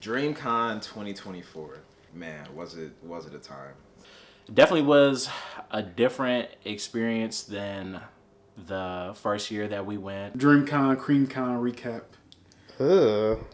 DreamCon 2024. Man, was it a time? Definitely was a different experience than the first year that we went. DreamCon, CreamCon recap. Ugh.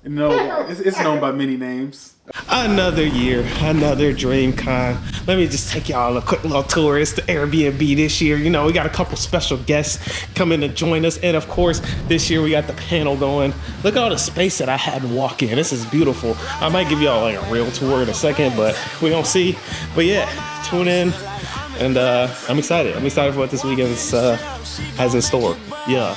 No, it's known by many names. Another year, another DreamCon. Let me just take y'all on a quick little tour. It's the Airbnb this year. You know, we got a couple special guests coming to join us. And of course, this year we got the panel going. Look at all the space that I had to walk in. This is beautiful. I might give y'all like a real tour in a second, but we gonna see. But yeah, tune in. And I'm excited. I'm excited for what this weekend has in store. Yeah.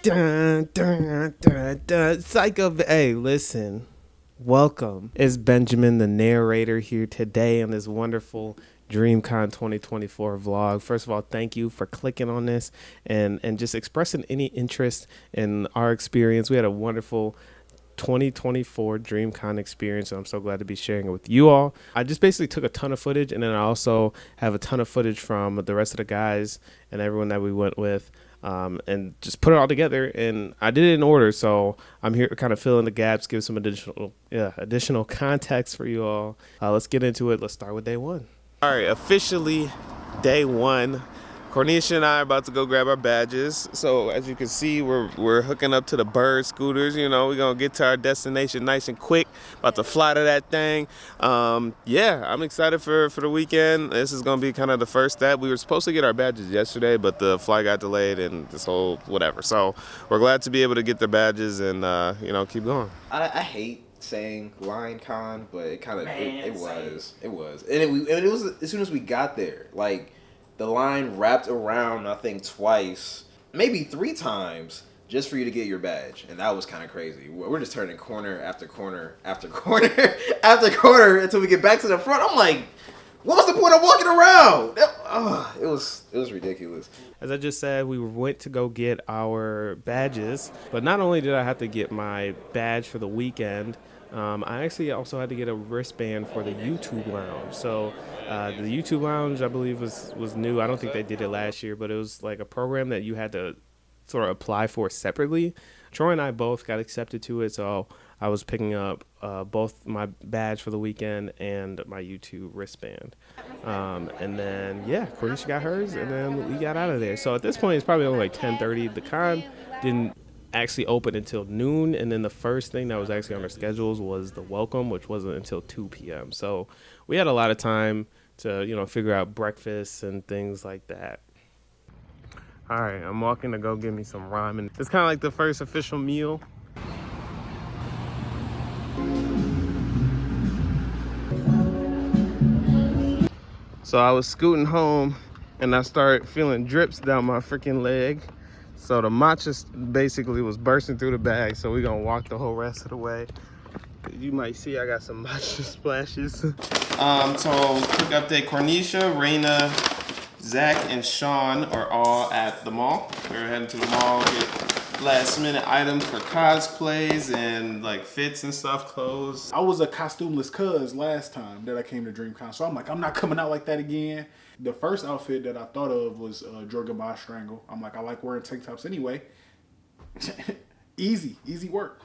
Dun, dun, dun, dun. Psycho. Hey, listen. Welcome. It's Benjamin, the narrator, here today on this wonderful DreamCon 2024 vlog. First of all, thank you for clicking on this and just expressing any interest in our experience. We had a wonderful 2024 DreamCon experience, and I'm so glad to be sharing it with you all. I just basically took a ton of footage, and then I also have a ton of footage from the rest of the guys and everyone that we went with. And just put it all together, and I did it in order, so I'm here to kind of fill in the gaps, give some additional context for you all. Let's get into it. Let's start with day one. All right, officially day one. Cornisha and I are about to go grab our badges. So as you can see, we're hooking up to the bird scooters. You know, we're gonna get to our destination nice and quick. About to fly to that thing. Yeah, I'm excited for the weekend. This is gonna be kind of the first step. We were supposed to get our badges yesterday, but the flight got delayed and this whole whatever. So we're glad to be able to get the badges and keep going. I hate saying LineCon, but it kind of it was, and it was as soon as we got there, like. The line wrapped around, I think, twice, maybe 3 times, just for you to get your badge. And that was kind of crazy. We're just turning corner after corner after corner after corner until we get back to the front. I'm like, what was the point of walking around? It was ridiculous. As I just said, we went to go get our badges. But not only did I have to get my badge for the weekend, I actually also had to get a wristband for the YouTube Lounge. So the YouTube Lounge, I believe, was new. I don't think they did it last year, but it was like a program that you had to sort of apply for separately. Troy and I both got accepted to it, so I was picking up both my badge for the weekend and my YouTube wristband. And then, yeah, Cornisha got hers, and then we got out of there. So at this point, it's probably only like 10:30. The con didn't actually open until noon, and then the first thing that was actually on our schedules was the welcome, which wasn't until 2 p.m. So we had a lot of time to figure out breakfast and things like that. All right, I'm walking to go get me some ramen. It's kind of like the first official meal. So I was scooting home and I started feeling drips down my freaking leg. So the matcha basically was bursting through the bag, so we're gonna walk the whole rest of the way. You might see I got some matcha splashes. So quick update, Cornisha, Raina, Zach, and Sean are all at the mall. We're heading to the mall, get last minute items for cosplays and like fits and stuff, clothes. I was a costumeless cuz last time that I came to DreamCon, so I'm like, I'm not coming out like that again. The first outfit that I thought of was Jorgen Boss Strangle. I'm like, I like wearing tank tops anyway. easy work.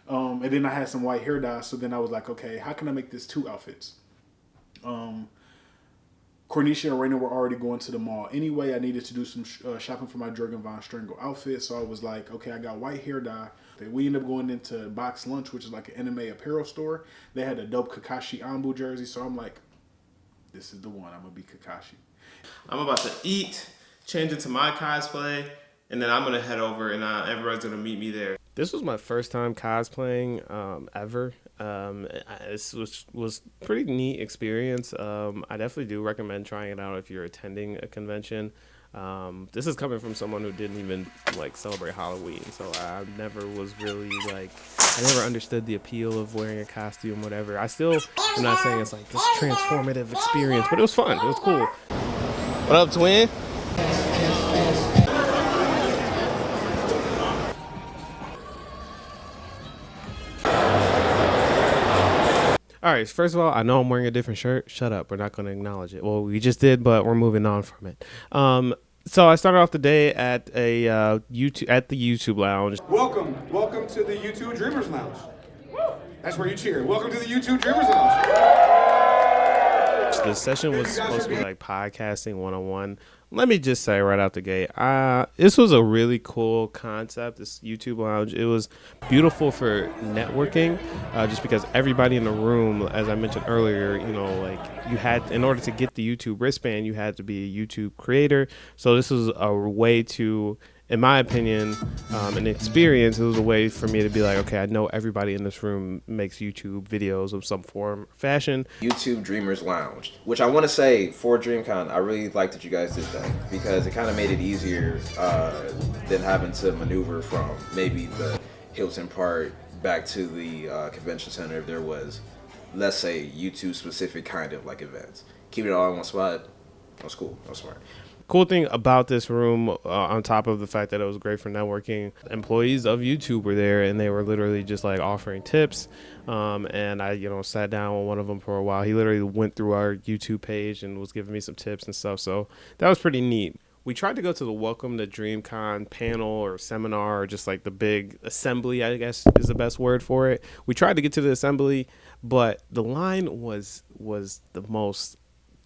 And then I had some white hair dye, so then I was like, okay, how can I make this 2 outfits? Cornisha and Raina were already going to the mall anyway. I needed to do some shopping for my Jorgen Von Strangle outfit, so I was like, okay, I got white hair dye. We ended up going into Box Lunch, which is like an anime apparel store. They had a dope Kakashi Anbu jersey, so I'm like, this is the one. I'm gonna be Kakashi. I'm about to eat, change into my cosplay, and then I'm gonna head over and everybody's gonna meet me there. This was my first time cosplaying ever. This was pretty neat experience. I definitely do recommend trying it out if you're attending a convention. This is coming from someone who didn't even like celebrate Halloween, so I never was really like, I never understood the appeal of wearing a costume, whatever. I still am not saying it's like this transformative experience, but it was fun. It was cool. What up, twin? All right, first of all, I know I'm wearing a different shirt. Shut up. We're not going to acknowledge it. Well, we just did, but we're moving on from it. So I started off the day at a YouTube lounge. Welcome to the YouTube Dreamers Lounge. That's where you cheer. Welcome to the YouTube Dreamers Lounge. The session was supposed to be like podcasting 101. Let me just say right out the gate, this was a really cool concept, this YouTube lounge. It was beautiful for networking, just because everybody in the room, as I mentioned earlier, like you had, in order to get the YouTube wristband, you had to be a YouTube creator. So this was a way to, in my opinion, an experience. It was a way for me to be like, okay, I know everybody in this room makes YouTube videos of some form or fashion. YouTube Dreamers Lounge, which I want to say for DreamCon, I really liked that you guys did that because it kind of made it easier than having to maneuver from maybe the Hilton part back to the convention center if there was, let's say, YouTube specific kind of like events. Keep it all in one spot. That's cool. That's smart. Cool thing about this room, on top of the fact that it was great for networking, employees of YouTube were there, and they were literally just like offering tips. And I, sat down with one of them for a while. He literally went through our YouTube page and was giving me some tips and stuff. So that was pretty neat. We tried to go to the Welcome to DreamCon panel or seminar, or just like the big assembly, I guess is the best word for it. We tried to get to the assembly, but the line was the most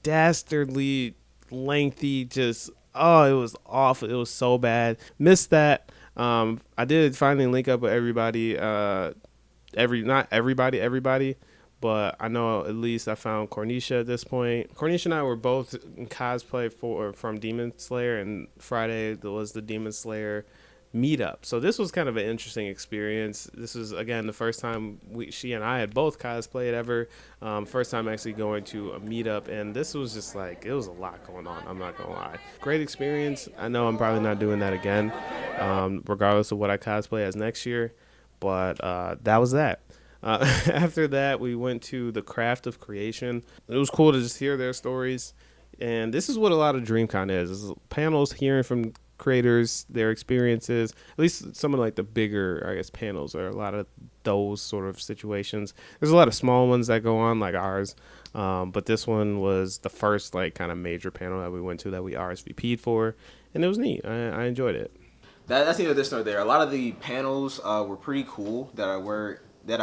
dastardly lengthy, just it was awful. It was so bad. Missed that. I did finally link up with everybody, not everybody, but I know at least I found Cornisha at this point. Cornisha and I were both in cosplay from Demon Slayer, and Friday was the Demon Slayer meetup. So this was kind of an interesting experience. This was, again, the first time she and I had both cosplayed ever. First time actually going to a meetup, and this was just like, it was a lot going on, I'm not gonna lie. Great experience. I know I'm probably not doing that again, regardless of what I cosplay as next year, but that was that. After that, we went to the Craft of Creation. It was cool to just hear their stories, and this is what a lot of DreamCon is panels, hearing from creators, their experiences. At least some of like the bigger, I guess, panels are a lot of those sort of situations. There's a lot of small ones that go on like ours, but this one was the first like kind of major panel that we went to that we RSVP'd for, and it was neat. I enjoyed it. That's neither this nor there. A lot of the panels were pretty cool that I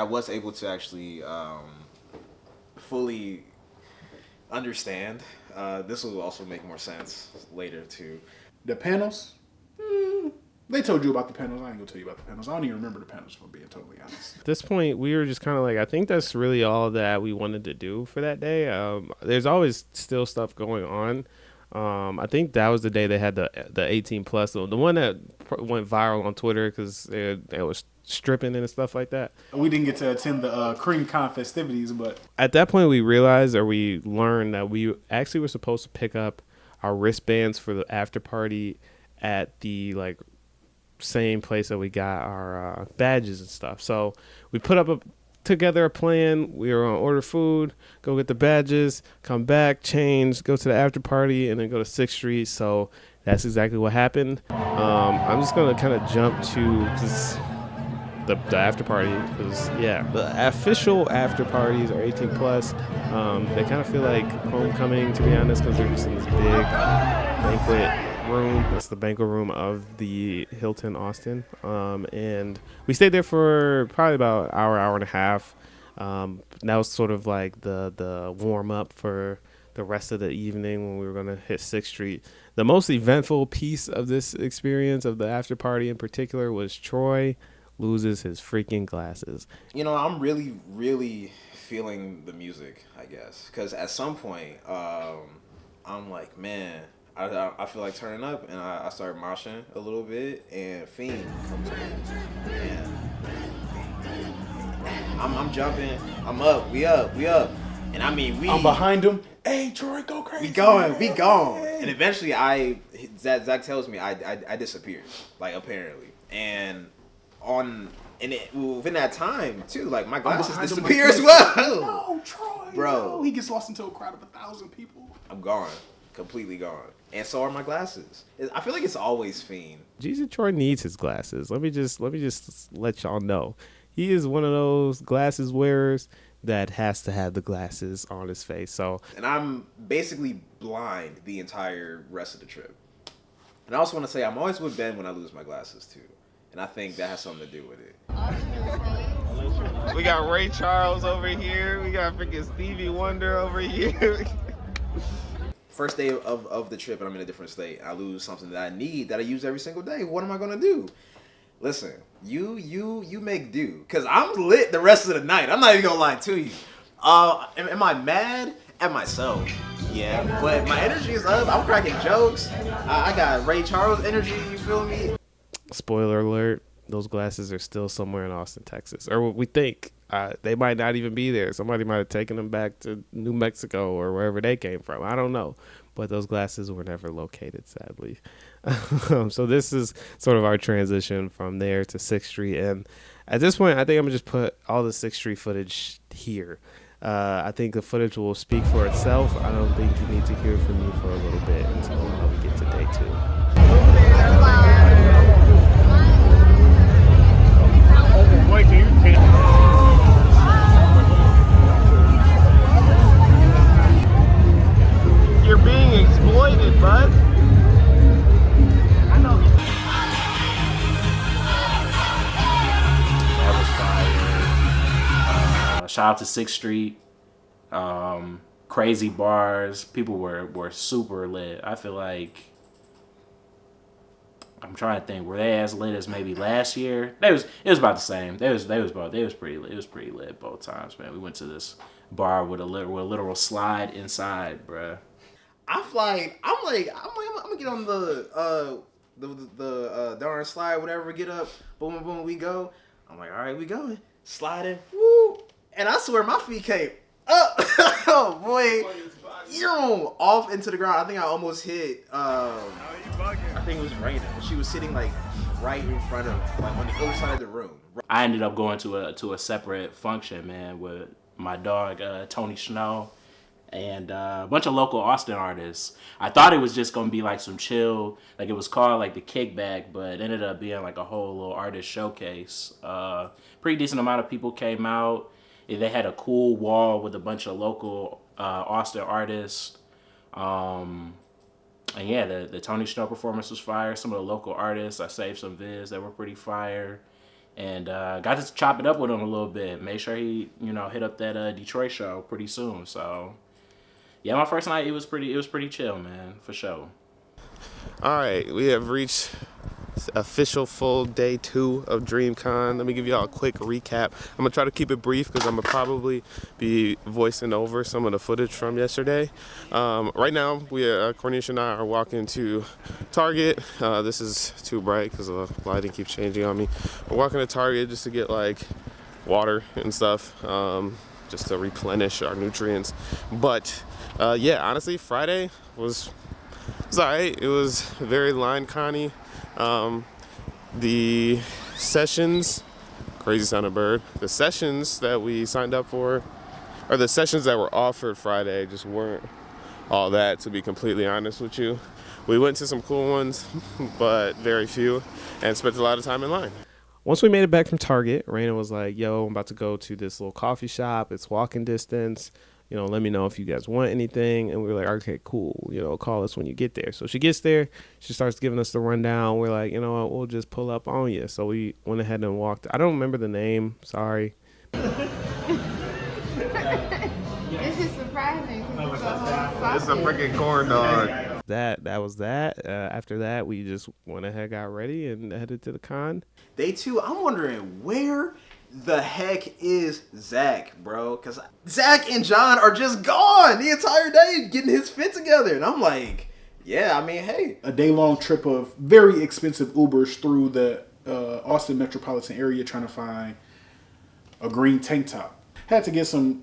was able to actually fully understand. This will also make more sense later too. The panels? They told you about the panels. I ain't gonna tell you about the panels. I don't even remember the panels, for being totally honest. At this point, we were just kind of like, I think that's really all that we wanted to do for that day. There's always still stuff going on. I think that was the day they had the 18 plus, the one that went viral on Twitter because they was stripping and stuff like that. We didn't get to attend the Cream Con festivities, but at that point we realized, or we learned, that we actually were supposed to pick up our wristbands for the after party at the like same place that we got our badges and stuff. So we put up together a plan. We were gonna order food, go get the badges, come back, change, go to the after party, and then go to 6th Street. So that's exactly what happened. I'm just gonna kind of jump to the after party, because the official after parties are 18 plus. They kind of feel like homecoming, to be honest, because they're just in this big banquet room. That's the banquet room of the Hilton Austin, and we stayed there for probably about an hour and a half. That was sort of like the warm up for the rest of the evening when we were going to hit 6th Street. The most eventful piece of this experience, of the after party in particular, was Troy loses his freaking glasses. I'm really, really feeling the music, I guess, because at some point, I'm like, man, I feel like turning up, and I start moshing a little bit, and Fiend comes in, and I'm jumping, I'm up, we up, and I mean, I'm behind him. Hey, Troy, go crazy. We going, and eventually Zach tells me I disappeared, like, apparently, and within that time too, like, my glasses disappear as well. No, Troy, bro, he gets lost into a crowd of 1,000 people. I'm gone, completely gone, and so are my glasses. I feel like it's always Fiend. Jesus, Troy needs his glasses. Let me just let y'all know, he is one of those glasses wearers that has to have the glasses on his face. So, and I'm basically blind the entire rest of the trip. And I also want to say I'm always with Ben when I lose my glasses too, and I think that has something to do with it. We got Ray Charles over here. We got freaking Stevie Wonder over here. First day of the trip and I'm in a different state. I lose something that I need that I use every single day. What am I gonna do? Listen, you make do, cause I'm lit the rest of the night. I'm not even gonna lie to you. Am I mad at myself? Yeah, but my energy is up. I'm cracking jokes. I got Ray Charles energy. You feel me? Spoiler alert: those glasses are still somewhere in Austin, Texas, or what we think. They might not even be there. Somebody might have taken them back to New Mexico or wherever they came from. I don't know. But those glasses were never located, sadly. So this is sort of our transition from there to 6th Street. And at this point, I think I'm going to just put all the 6th Street footage here. I think the footage will speak for itself. I don't think you need to hear from me for a little bit until we get to day 2. You're being exploited, bud. I know. That was fire. Shout out to 6th Street. Crazy bars. People were super lit. I feel like, I'm trying to think, were they as lit as maybe last year? It was about the same. They was pretty lit. It was pretty lit both times, man. We went to this bar with a literal slide inside, bruh. I'm gonna get on the darn slide, whatever, get up, boom, boom, we go. I'm like, all right, we going, sliding, woo, and I swear my feet came up, oh boy, off into the ground. I think I almost hit. I think it was Raina. She was sitting like right in front of, like on the other side of the room. I ended up going to a separate function, man, with my dog Tony Snow. And a bunch of local Austin artists. I thought it was just gonna be like some chill, like it was called like the Kickback, but it ended up being like a whole little artist showcase. Pretty decent amount of people came out. They had a cool wall with a bunch of local Austin artists. And yeah, the Tony Snow performance was fire. Some of the local artists, I saved some vids that were pretty fire. And got to chop it up with him a little bit. Made sure he, hit up that Detroit show pretty soon. So yeah, my first night, it was pretty chill, man, for sure. All right, we have reached official full day 2 of DreamCon. Let me give y'all a quick recap. I'm gonna try to keep it brief because I'm gonna probably be voicing over some of the footage from yesterday. Right now, Cornisha and I are walking to Target. This is too bright because the lighting keeps changing on me. We're walking to Target just to get like water and stuff, just to replenish our nutrients. But yeah, honestly, Friday was alright. It was very line-conny. The sessions, crazy sounding bird, the sessions that we signed up for, or the sessions that were offered Friday, just weren't all that, to be completely honest with you. We went to some cool ones, but very few, and spent a lot of time in line. Once we made it back from Target, Raina was like, yo, I'm about to go to this little coffee shop. It's walking distance. Let me know if you guys want anything. And we were like, okay, cool. Call us when you get there. So she gets there. She starts giving us the rundown. We're like, you know what? We'll just pull up on you. So we went ahead and walked. I don't remember the name. Sorry. It's just surprising. It's a freaking corn dog. That was that. After that, we just went ahead, got ready, and headed to the con. Day 2, I'm wondering where the heck is Zach, bro? Because Zach and John are just gone the entire day getting his fit together. And I'm like, yeah, I mean, hey. A day-long trip of very expensive Ubers through the Austin metropolitan area trying to find a green tank top. Had to get some,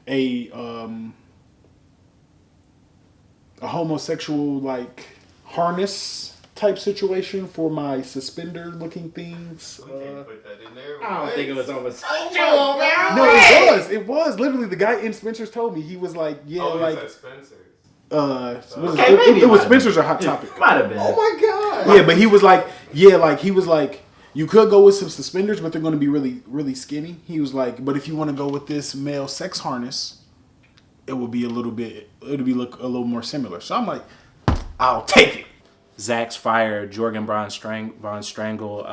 a homosexual, like, harness type situation for my suspender looking things. We can't put that in there. I don't think it was almost. No, it was literally the guy in Spencer's told me. He was like, yeah, like Spencer's. It was Spencer's or Hot Topic. Might have been. Oh my God. Yeah, but he was like, you could go with some suspenders, but they're going to be really, really skinny. He was like, but if you want to go with this male sex harness, it would be look a little more similar. So I'm like, I'll take it. Zach's Fire, Jorgen Von Strangle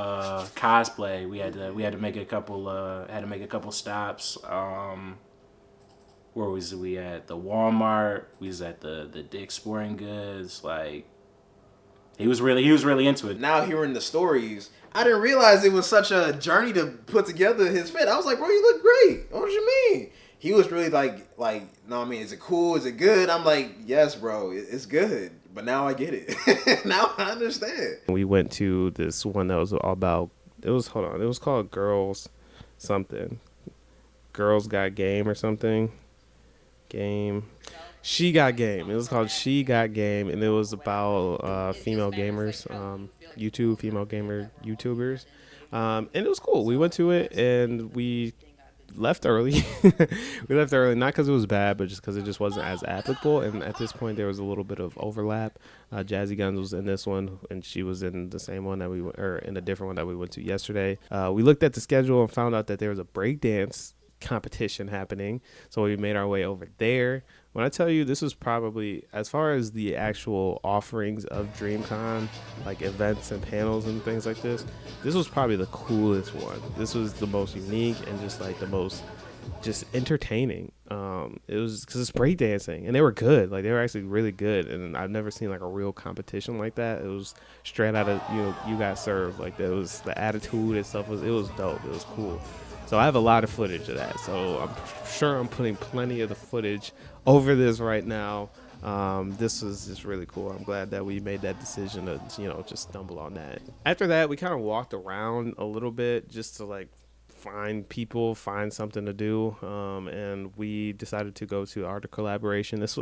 cosplay. We had to make a couple stops. Where was we at? The Walmart. We was at the Dick's Sporting Goods. Like he was really into it. Now hearing the stories, I didn't realize it was such a journey to put together his fit. I was like, bro, you look great. What do you mean? He was really like, no, I mean, is it cool? Is it good? I'm like, yes, bro, it's good. But now I get it. Now I understand. We went to this one that was all about, it was called Girls something. Girls Got Game or something. She Got Game. It was called She Got Game, and it was about female gamers, female gamer YouTubers. And it was cool. We went to it, and we left early. We left early, not because it was bad, but just because it just wasn't as applicable. And at this point, there was a little bit of overlap. Jazzy Guns was in this one, and she was in the same one that in a different one that we went to yesterday. We looked at the schedule and found out that there was a breakdance competition happening, so we made our way over there. When I tell you, this was probably, as far as the actual offerings of DreamCon, like events and panels and things like this was probably the coolest one. This was the most unique and just like the most just entertaining. It was because it's breakdancing, and they were good. Like, they were actually really good, and I've never seen like a real competition like that. It was straight out of, you got served. Like, there was the attitude and stuff. It was dope. It was cool. So I have a lot of footage of that. So I'm sure I'm putting plenty of the footage over this right now. This was just really cool. I'm glad that we made that decision to, just stumble on that. After that, we kind of walked around a little bit just to like find something to do. And we decided to go to Art of Collaboration. This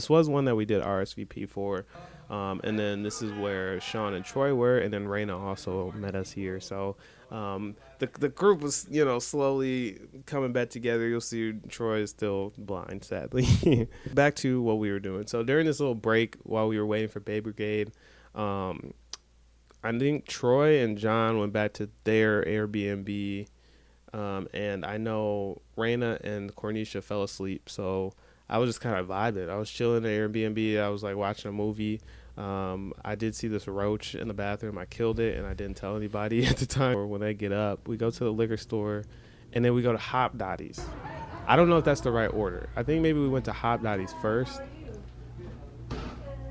was one that we did RSVP for. And then this is where Sean and Troy were, and then Raina also met us here. So the group was, slowly coming back together. You'll see Troy is still blind, sadly. Back to what we were doing. So during this little break while we were waiting for Bay Brigade, I think Troy and John went back to their Airbnb, and I know Raina and Cornisha fell asleep. So I was just kind of vibing. I was chilling at Airbnb. I was like watching a movie. I did see this roach in the bathroom. I killed it, and I didn't tell anybody at the time. Or when they get up, we go to the liquor store, and then we go to Hop Dotties. I don't know if that's the right order. I think maybe we went to Hop Dotties first.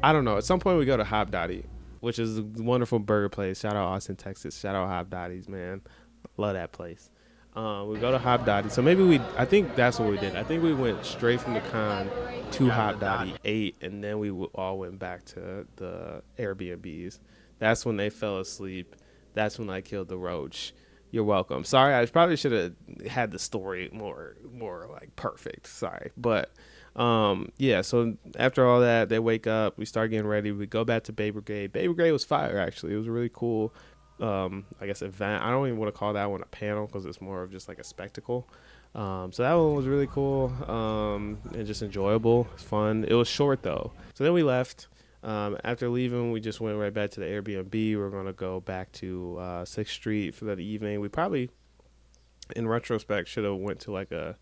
I don't know. At some point, we go to Hop Dottie, which is a wonderful burger place. Shout out Austin, Texas. Shout out Hop Dotties, man. Love that place. We go to Hop Dottie. So maybe I think that's what we did. I think we went straight from the con to Hop Dottie, ate, and then we all went back to the Airbnbs. That's when they fell asleep. That's when I killed the roach. You're welcome. Sorry, I probably should have had the story more like perfect. Sorry. But yeah, so after all that, they wake up, we start getting ready, we go back to Bay Brigade. Bay Brigade was fire, actually. It was a really cool I guess event. I don't even want to call that one a panel because it's more of just like a spectacle. So that one was really cool and just enjoyable. It's fun. It was short though. So then we left. After leaving, we just went right back to the Airbnb. We're going to go back to 6th Street for that evening. We probably, in retrospect, should have went to like a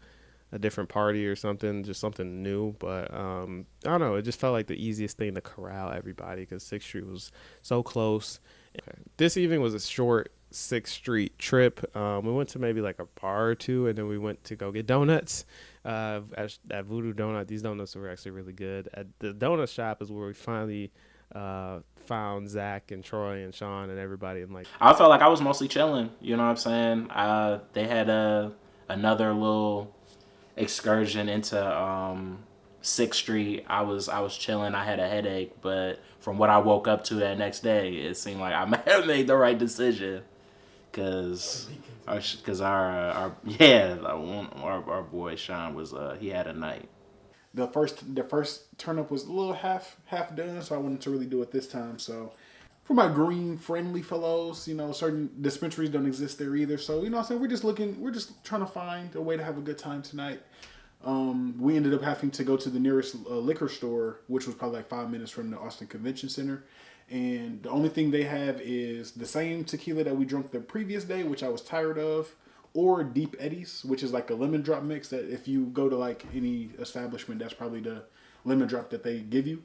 different party or something, just something new. But I don't know. It just felt like the easiest thing to corral everybody because 6th Street was so close. Okay. This evening was a short 6th Street trip. We went to maybe like a bar or two, and then we went to go get donuts at Voodoo Donut. These donuts were actually really good. At the donut shop is where we finally found Zach and Troy and Sean and everybody. And like, I felt like I was mostly chilling. You know what I'm saying? They had another little excursion into 6th Street. I was chilling. I had a headache, but from what I woke up to that next day, it seemed like I made the right decision. Cause our boy Sean was he had a night. The first turnip was a little half done, so I wanted to really do it this time. So for my green friendly fellows, certain dispensaries don't exist there either. So what I'm saying, we're just trying to find a way to have a good time tonight. We ended up having to go to the nearest liquor store, which was probably like 5 minutes from the Austin Convention Center. And the only thing they have is the same tequila that we drank the previous day, which I was tired of, or Deep Eddies, which is like a lemon drop mix that if you go to like any establishment, that's probably the lemon drop that they give you.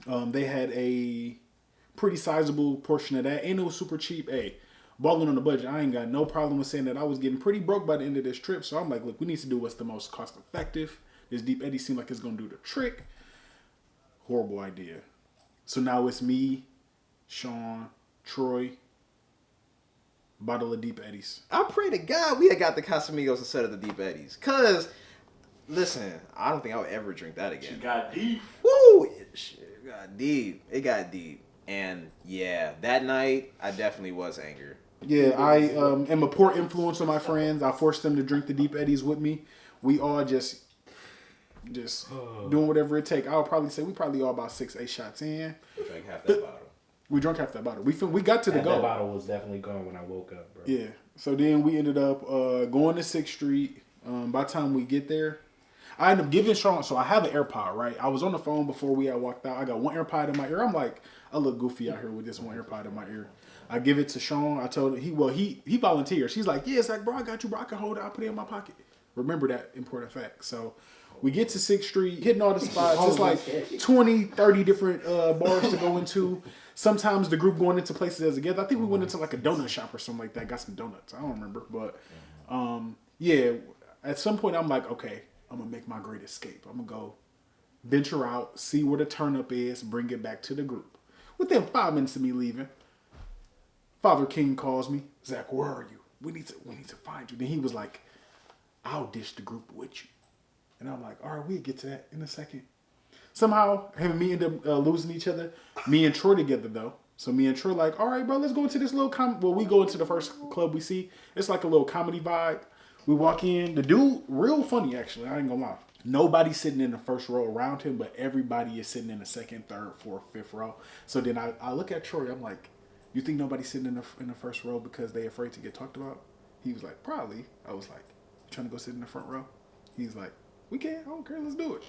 They had a pretty sizable portion of that, and it was super cheap. Hey, balling on the budget, I ain't got no problem with saying that I was getting pretty broke by the end of this trip. So I'm like, look, we need to do what's the most cost effective. This Deep Eddy seemed like it's gonna do the trick. Horrible idea. So now it's me, Sean, Troy, bottle of Deep Eddies. I pray to God we had got the Casamigos instead of the Deep Eddies. Cause, listen, I don't think I'll ever drink that again. She got deep. Woo! It got deep. It got deep. And yeah, that night I definitely was angry. Yeah, I am a poor influence on my friends. I forced them to drink the Deep Eddies with me. We all just doing whatever it takes. I would probably say we probably all about 6-8 shots in. We drank half that bottle. We drank half that bottle. We got to the goal. That bottle was definitely gone when I woke up, bro. Yeah. So then we ended up going to 6th Street. By the time we get there, I ended up giving Sean. So I have an AirPod, right? I was on the phone before we had walked out. I got one AirPod in my ear. I'm like, I look goofy out here with this one AirPod in my ear. I give it to Sean. I told him he volunteered. She's like, yeah, it's like, bro, I got you, bro. I can hold it. I'll put it in my pocket. Remember that important fact. So we get to 6th Street, hitting all the spots. It's like 20, 30 different bars to go into. Sometimes the group going into places together. I think we went into like a donut shop or something like that. Got some donuts. I don't remember. But yeah, at some point I'm like, okay, I'm going to make my great escape. I'm going to go venture out, see where the turn up is, bring it back to the group. Within 5 minutes of me leaving, Father King calls me. Zach, where are you? We need to find you. Then he was like, I'll dish the group with you. And I'm like, all right, we'll get to that in a second. Somehow, him and me end up losing each other. Me and Troy together, though. So me and Troy like, all right, bro, let's go into this little we go into the first club we see. It's like a little comedy vibe. We walk in. The dude, real funny, actually. I ain't gonna lie. Nobody's sitting in the first row around him, but everybody is sitting in the second, third, fourth, fifth row. So then I look at Troy. I'm like, you think nobody's sitting in the first row because they afraid to get talked about? He was like, probably. I was like, you trying to go sit in the front row? He's like, we can. I don't care. Let's do it.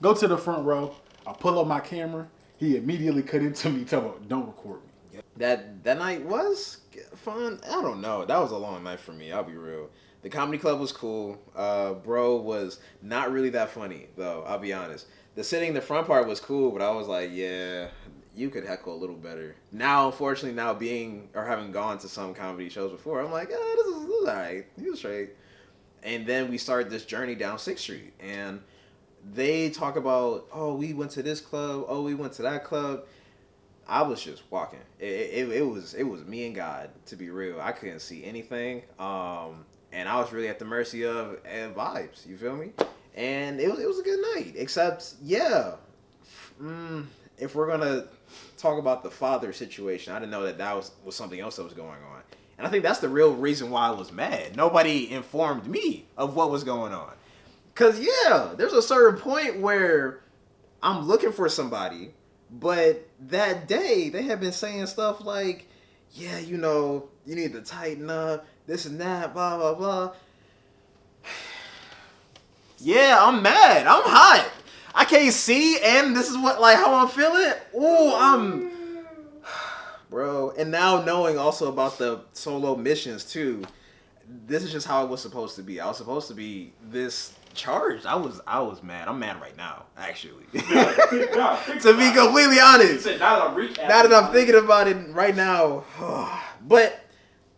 Go to the front row. I pull up my camera. He immediately cut into me, talking about, don't record me. That night was fun. I don't know. That was a long night for me. I'll be real. The comedy club was cool. Bro was not really that funny, though. I'll be honest. The sitting in the front part was cool, but I was like, yeah, you could heckle a little better. Now, unfortunately, having gone to some comedy shows before, I'm like, this is all right. He was straight. And then we started this journey down 6th Street. And they talk about, oh, we went to this club. Oh, we went to that club. I was just walking. It was me and God, to be real. I couldn't see anything. And I was really at the mercy of vibes. You feel me? And it was a good night. Except, yeah, if we're going to talk about the father situation, I didn't know that was something else that was going on. And I think that's the real reason why I was mad. Nobody informed me of what was going on. Because, yeah, there's a certain point where I'm looking for somebody, but that day they had been saying stuff like, yeah, you need to tighten up, this and that, blah, blah, blah. Yeah, I'm mad. I'm hot. I can't see, and this is how I'm feeling. Ooh, bro. And now knowing also about the solo missions, too, this is just how it was supposed to be. I was supposed to be this charged. I was mad. I'm mad right now, actually. To be completely honest. Now that I'm thinking about it right now. But,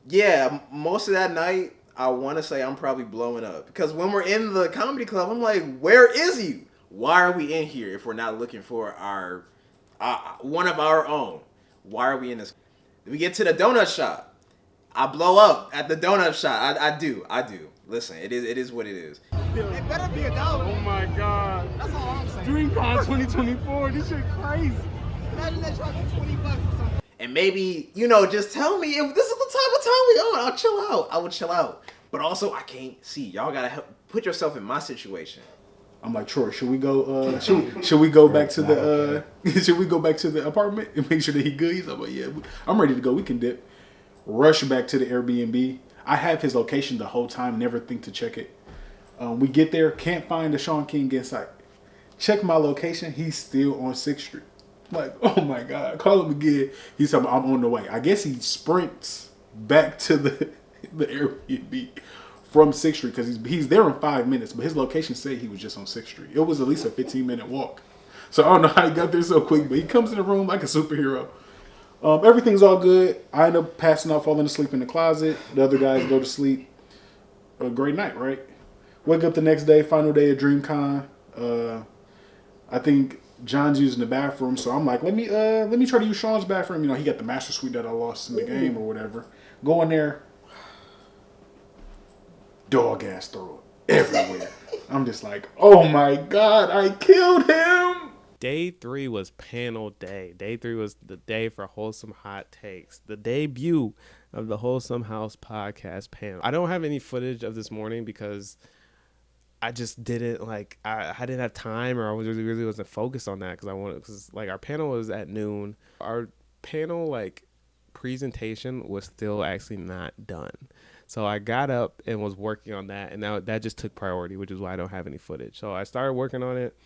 yeah, most of that night, I want to say I'm probably blowing up. Because when we're in the comedy club, I'm like, where is he? Why are we in here if we're not looking for our one of our own? Why are we in this? We get to the donut shop. I blow up at the donut shop. I do. Listen, it is what it is. It better be $1. Oh my God. That's all I'm saying. DreamCon 2024. This shit crazy. Imagine they charge you $20 or something. And maybe, just tell me if this is the type of time we on. I'll chill out. I would chill out. But also, I can't see. Y'all gotta put yourself in my situation. I'm like, Troy, should we go? Should we go back to the? Should we go back to the apartment and make sure that he good? He's like, yeah, I'm ready to go. We can dip. Rush back to the Airbnb. I have his location the whole time. Never think to check it. We get there, can't find the Sean King in sight. Check my location. He's still on 6th Street. I'm like, oh my God. Call him again. He's like, I'm on the way. I guess he sprints back to the Airbnb from 6th Street because he's there in 5 minutes, but his location said he was just on 6th Street. It was at least a 15-minute walk. So I don't know how he got there so quick, but he comes in the room like a superhero. Everything's all good. I end up passing out, falling asleep in the closet. The other guys go to sleep. A great night, right? Wake up the next day, final day of DreamCon. I think John's using the bathroom, so I'm like, let me try to use Sean's bathroom. You know, he got the master suite that I lost in the game or whatever. Go in there, dog ass throw everywhere. I'm just like, oh my god, I killed him. Day 3 was panel day. Day 3 was the day for Wholesome Hot Takes, the debut of the Wholesome House podcast panel. I don't have any footage of this morning because I just didn't I didn't have time, or I really wasn't focused on that because our panel was at noon. Our panel presentation was still actually not done. So I got up and was working on that, and now that just took priority, which is why I don't have any footage. So I started working on it.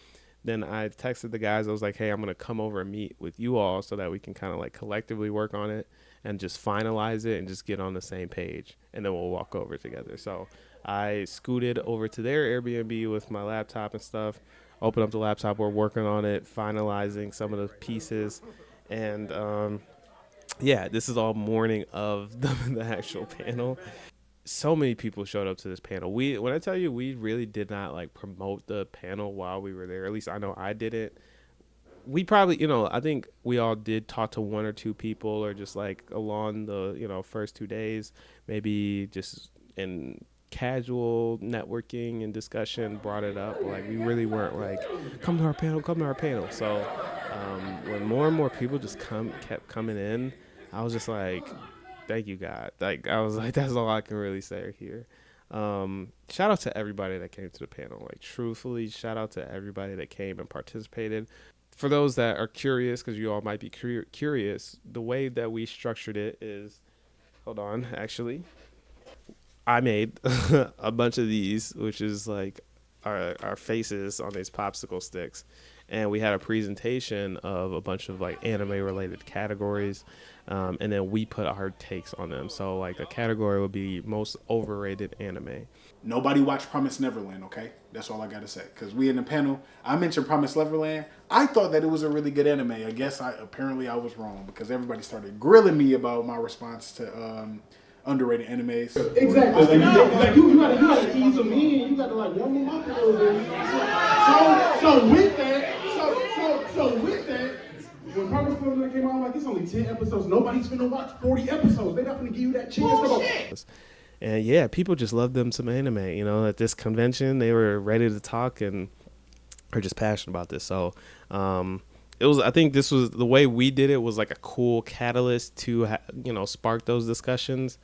Then I texted the guys. I was like, hey, I'm going to come over and meet with you all so that we can kind of collectively work on it and just finalize it and just get on the same page. And then we'll walk over together. So I scooted over to their Airbnb with my laptop and stuff, opened up the laptop. We're working on it, finalizing some of the pieces. And this is all morning of the actual panel. So many people showed up to this panel. When I tell you, we really did not promote the panel while we were there. At least I know I didn't. We probably, I think we all did talk to one or two people, or just along the, first 2 days, maybe just in casual networking and discussion brought it up. We really weren't come to our panel. So when more and more people just kept coming in, I was just thank you, God. I was that's all I can really say here. Shout out to everybody that came to the panel. Truthfully, shout out to everybody that came and participated. For those that are curious, because you all might be curious, the way that we structured it is, actually, I made a bunch of these, which is our faces on these popsicle sticks. And we had a presentation of a bunch of anime-related categories. And then we put our takes on them. So a category would be most overrated anime. Nobody watched Promised Neverland, okay? That's all I got to say. Because we in the panel, I mentioned Promised Neverland. I thought that it was a really good anime. I guess apparently I was wrong, because everybody started grilling me about my response to underrated animes. Exactly. You gotta ease them in. You gotta warm them up a little bit. So with that, when Promised Neverland came out, it's only 10 episodes. Nobody's finna watch 40 episodes. They're not finna give you that chance. And yeah, people just love them some anime. At this convention, they were ready to talk and are just passionate about this. So it was. I think this was the way we did it was a cool catalyst to spark those discussions.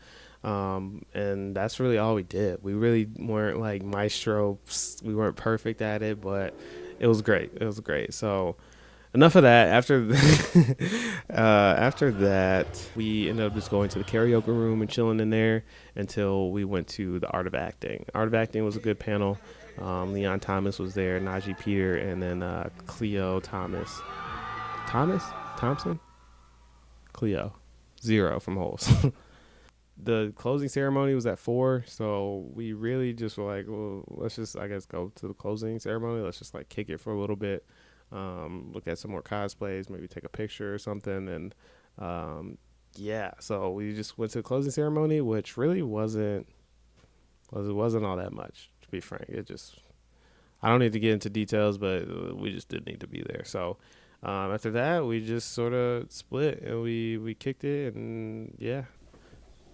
And that's really all we did. We really weren't maestro. We weren't perfect at it, but it was great. It was great. So. Enough of that. After that, we ended up just going to the karaoke room and chilling in there until we went to the Art of Acting. Art of Acting was a good panel. Leon Thomas was there, Najee Peter, and then Cleo Thomas. Thompson? Cleo. Zero from Holes. The closing ceremony was at 4, so we really just were well, let's just, I guess, go to the closing ceremony. Let's just kick it for a little bit. Look at some more cosplays, maybe take a picture or something. And so we just went to the closing ceremony, which really wasn't all that much, to be frank. I don't need to get into details, but we just didn't need to be there. So after that, we just sort of split and we kicked it, and yeah.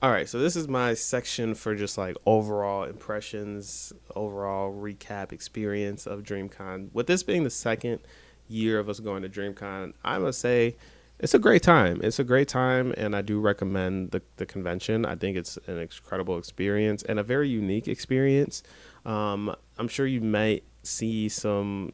All right, so this is my section for just overall impressions, overall recap experience of DreamCon. With this being the second year of us going to DreamCon, I must say it's a great time. It's a great time, and I do recommend the convention. I think it's an incredible experience and a very unique experience. I'm sure you might see some,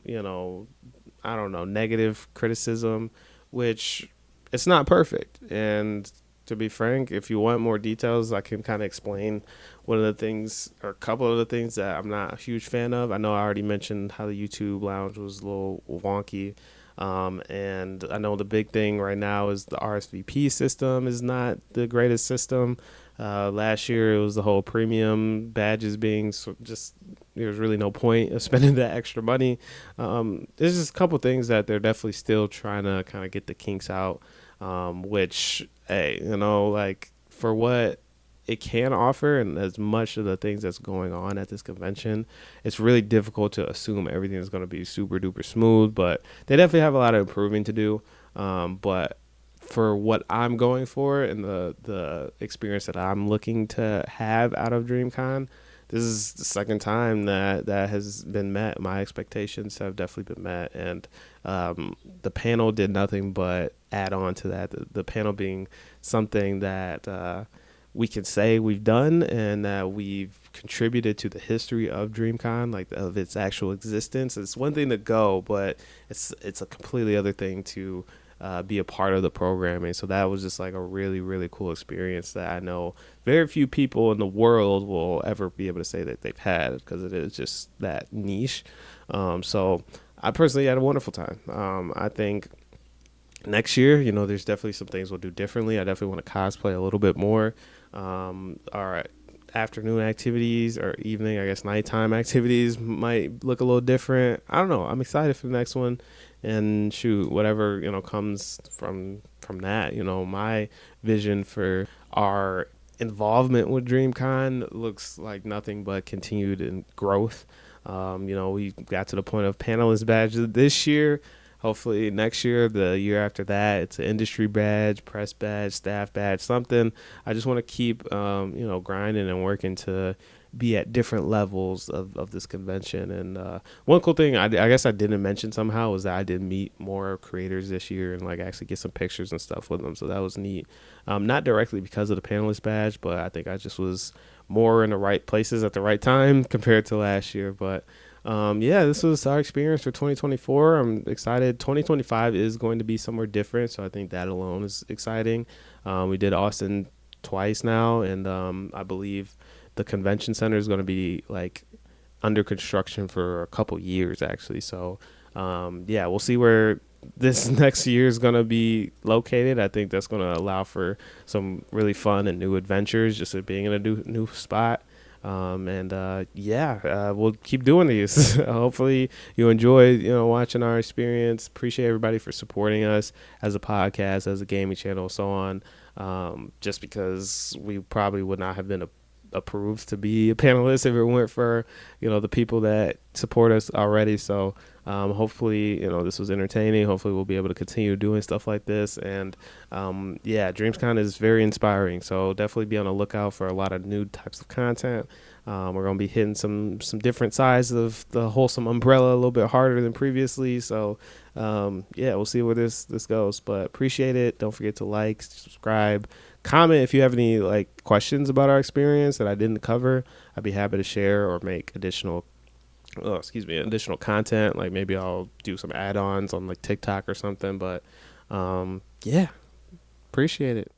negative criticism, which it's not perfect. And to be frank, if you want more details, I can kind of explain one of the things or a couple of the things that I'm not a huge fan of. I know I already mentioned how the YouTube lounge was a little wonky. And I know the big thing right now is the RSVP system is not the greatest system. Last year it was the whole premium badges being there's really no point of spending that extra money. There's just a couple things that they're definitely still trying to kind of get the kinks out. which, hey, like for what it can offer and as much of the things that's going on at this convention, it's really difficult to assume everything is going to be super duper smooth, but they definitely have a lot of improving to do. But for what I'm going for and the experience that I'm looking to have out of DreamCon, this is the second time that has been met. My expectations have definitely been met, and the panel did nothing but add on to that. The panel being something that we can say we've done and that we've contributed to the history of DreamCon, like of its actual existence. It's one thing to go, but it's a completely other thing to be a part of the programming. So that was just like a really, really cool experience that I know very few people in the world will ever be able to say that they've had, because it is just that niche. So I personally had a wonderful time. I think next year, there's definitely some things we'll do differently. I definitely want to cosplay a little bit more. Our afternoon activities or evening, I guess nighttime activities might look a little different. I don't know. I'm excited for the next one, and shoot, whatever, comes from that. My vision for our involvement with DreamCon looks like nothing but continued growth. We got to the point of panelist badges this year. Hopefully next year, the year after that, it's an industry badge, press badge, staff badge, something. I just want to keep, grinding and working to be at different levels of this convention. And one cool thing I guess I didn't mention somehow was that I did meet more creators this year and like actually get some pictures and stuff with them. So that was neat. Not directly because of the panelist badge, but I think I just was more in the right places at the right time compared to last year. But this was our experience for 2024. I'm excited. 2025 is going to be somewhere different, so I think that alone is exciting. We did Austin twice now, and I believe the convention center is going to be like under construction for a couple years actually. So we'll see where this next year is going to be located. I think that's going to allow for some really fun and new adventures, just being in a new spot. We'll keep doing these. Hopefully you enjoy, watching our experience. Appreciate everybody for supporting us as a podcast, as a gaming channel, so on. Just because we probably would not have been approved to be a panelist if it weren't for, the people that support us already. So, hopefully, this was entertaining. Hopefully we'll be able to continue doing stuff like this. And, DreamsCon is very inspiring. So definitely be on the lookout for a lot of new types of content. We're going to be hitting some different sides of the Wholesome umbrella a little bit harder than previously. So, we'll see where this goes, but appreciate it. Don't forget to like, subscribe, comment if you have any questions about our experience that I didn't cover. I'd be happy to share or make additional content. Like maybe I'll do some add-ons on TikTok or something, but appreciate it.